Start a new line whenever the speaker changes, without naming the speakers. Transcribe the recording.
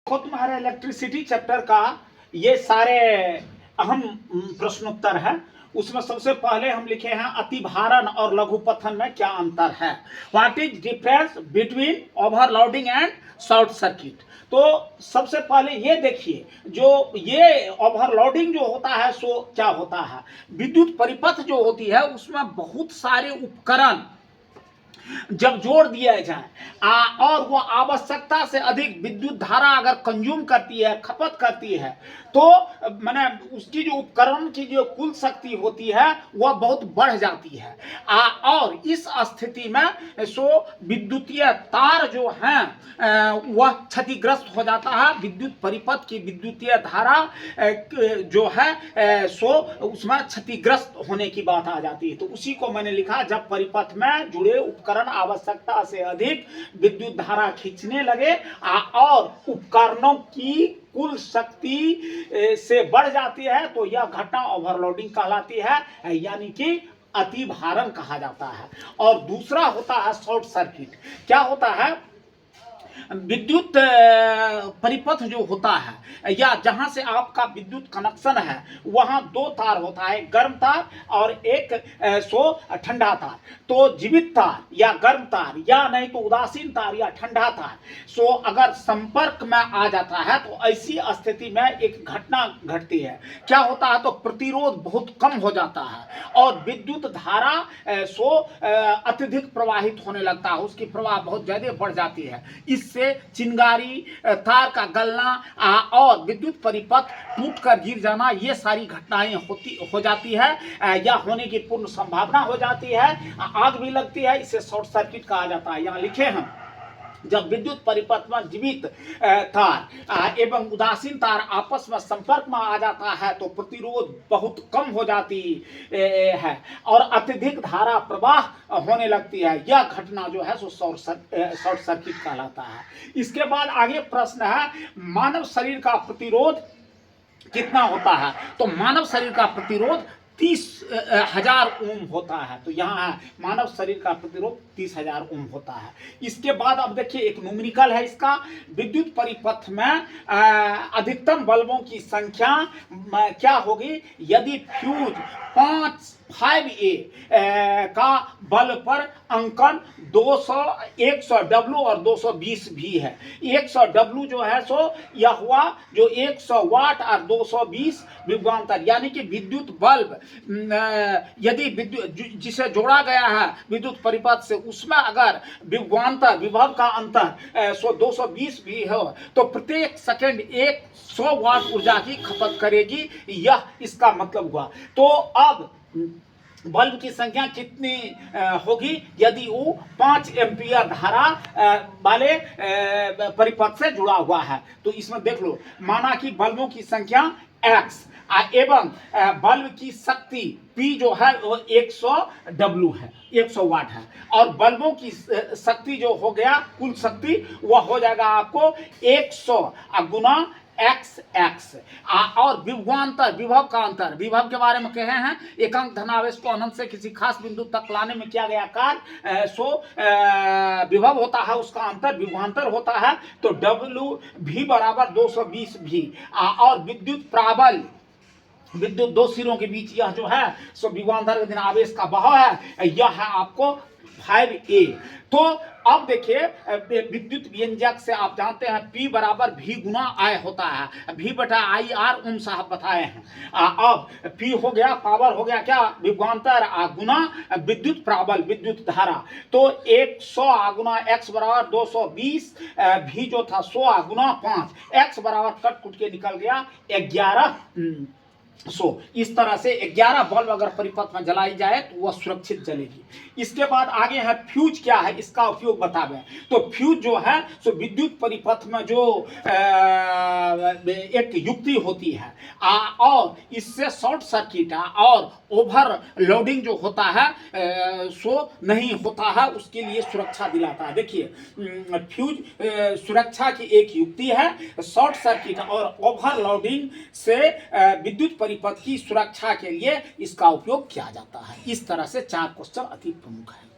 देखो तुम्हारे electricity chapter का ये सारे अहम प्रश्नोत्तर है। उसमें सबसे पहले हम लिखे हैं अतिभारण और लघुपथन में क्या अंतर है। What is difference between overloading and short circuit. तो सबसे पहले ये देखिए, जो ये ओवरलोडिंग जो होता है सो क्या होता है। विद्युत परिपथ जो होती है उसमें बहुत सारे उपकरण जब जोड़ दिया जाए और वो आवश्यकता से अधिक विद्युत धारा अगर कंज्यूम करती है, खपत करती है, तो माने उसकी जो उपकरण की जो कुल शक्ति होती है वह बहुत बढ़ जाती है। और इस स्थिति में सो विद्युतीय तार जो हैं वह क्षतिग्रस्त हो जाता है। विद्युत परिपथ की विद्युतीय धारा जो है सो उसमें क्षतिग्रस्त होने की बात आ जाती है। तो उसी को मैंने लिखा, जब परिपथ में जुड़े उपकरण आवश्यकता से अधिक विद्युत धारा खींचने लगे और उपकरणों की कुल शक्ति से बढ़ जाती है तो यह घटना ओवरलोडिंग कहलाती है, यानी कि अतिभारण कहा जाता है। और दूसरा होता है शॉर्ट सर्किट। क्या होता है, विद्युत परिपथ जो होता है या जहां से आपका विद्युत कनेक्शन है वहां दो तार होता है, गर्म तार और एक ठंडा तार। तो जीवित तार या गर्म तार या नहीं तो उदासीन तार या ठंडा तार सो अगर संपर्क में आ जाता है तो ऐसी स्थिति में एक घटना घटती है। क्या होता है, तो प्रतिरोध बहुत कम हो जाता है और विद्युत धारा अत्यधिक प्रवाहित होने लगता है, उसकी प्रवाह बहुत ज्यादा बढ़ जाती है। इससे चिंगारी, तार का गलना और विद्युत परिपथ टूटकर गिर जाना, ये सारी घटनाएं हो जाती है या होने की पूर्ण संभावना हो जाती है। आग भी लगती है, इसे शॉर्ट सर्किट कहा जाता है। यहाँ लिखे हैं, जब विद्युत परिपथ में जीवित तार एवं उदासीन तार आपस में संपर्क में आ जाता है तो प्रतिरोध बहुत कम हो जाती है और अत्यधिक धारा प्रवाह होने लगती है। यह घटना जो है सो शॉर्ट सर्किट कहलाता है। इसके बाद आगे प्रश्न है, मानव शरीर का प्रतिरोध कितना होता है। तो मानव शरीर का प्रतिरोध 30,000 ओम होता है। तो यहाँ है मानव शरीर का प्रतिरोध 30,000 ओम होता है। इसके बाद अब देखिए एक न्यूमेरिकल है इसका, विद्युत परिपथ में अधिकतम बल्बों की संख्या क्या होगी यदि फ्यूज 5A का बल्ब पर अंकन 200, 100 W और 220 भी है। 100 W जो है सो यह हुआ जो 100 वाट और 220 विभवांतर, यानी कि विद्युत बल्ब यदि विद्युत जिसे जोड़ा गया है विद्युत परिपथ से उसमें अगर विभवांतर विभव का अंतर 220 भी हो तो प्रत्येक सेकंड 100 वाट ऊर्जा की खपत करेगी, यह इसका मतलब हुआ। तो अब बल्ब की संख्या कितनी होगी यदि वो 5 एम्पियर धारा वाले परिपथ से जुड़ा हुआ है। तो इसमें देख लो, माना कि बल्बों की संख्या X एवं बल्ब की शक्ति P जो है वो 100 W है, 100 वाट है, और बल्बों की शक्ति जो हो गया कुल शक्ति वह हो जाएगा आपको 100 गुना XX और विभवांतर विभव का अंतर, विभव के बारे में कहे हैं, एकांक धनावेश को अनंत से किसी खास बिंदु तक लाने में किया गया कार्य विभव होता है, उसका अंतर विभवांतर होता है। तो W भी बराबर 220 भी और विद्युत प्राबल्य विद्युत दो सिरों के बीच यह जो है सो विभवांतर के दिन आवेश का बहाव है, यह है आपको 5A। तो अब देखिए विद्युत व्यंजक से आप जानते हैं P बराबर V गुना I होता है, V बटा I R ओम साहब बताए हैं। अब P हो गया पावर हो गया क्या विभवांतर गुना विद्युत प्राबल्य विद्युत धारा। तो 100 गुना X बराबर 220, V जो था 100 गुना 5, X बराबर कट कुट के निकल गया 11। इस तरह से 11 बल्ब अगर परिपथ में जलाई जाए तो वह सुरक्षित जलेगी। इसके बाद आगे है फ्यूज क्या है, इसका उपयोग बतावे। तो फ्यूज जो है सो विद्युत परिपथ में जो एक युक्ति होती है और इससे शॉर्ट सर्किट और ओवरलोडिंग जो होता है सो नहीं होता है, उसके लिए सुरक्षा दिलाता है। देखिए फ्यूज सुरक्षा की एक युक्ति है। शॉर्ट सर्किट और ओवरलोडिंग से विद्युत परिपथ की सुरक्षा के लिए इसका उपयोग किया जाता है। इस तरह से 4 क्वेश्चन अति प्रमुख है।